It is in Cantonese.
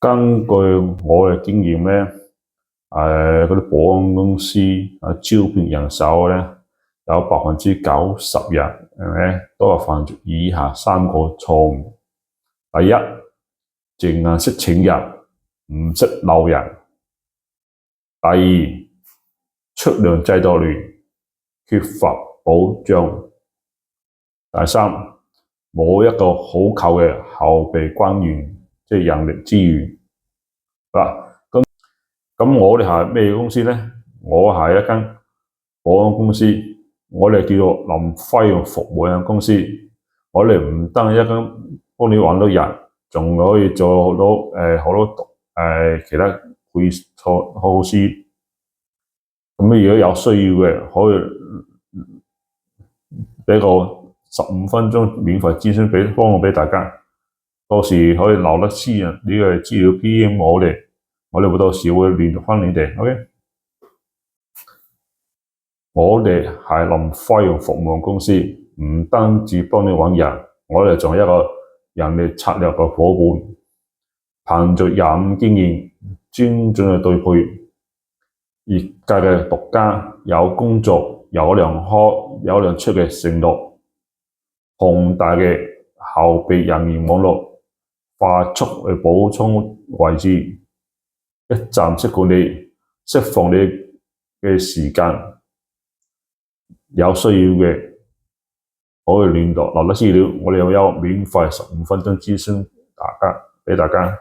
根據我嘅經驗咧，嗰啲保安公司招聘人手咧，有90%人都係犯咗以下3個錯誤。第一，淨係識請人，唔識留人。第二，出糧制度亂，缺乏保障。第三，冇一個可靠嘅後備軍員，即係人力資源。咁我哋係咩公司呢？我係一間保安公司，我哋叫做林輝用服務有限公司。我哋唔單一間幫你揾到人，仲可以做好多其他配措施。咁如果有需要嘅，可以俾個15分鐘免費諮詢幫我俾大家。到時可以留得私人呢個資料 PM 我哋會到時會聯絡返你哋。OK， 我哋係林輝用服務公司，唔單止幫你揾人，我哋仲係一個人力策略嘅伙伴，憑着25經驗，專準嘅對配，業界嘅獨家，有工作有糧開有糧出嘅承諾，龐大嘅後備人員網絡，快速去補充位置，一站式管理，釋放你嘅時間。有需要嘅可以聯絡留低資料，我哋有免費15分鐘諮詢俾大家。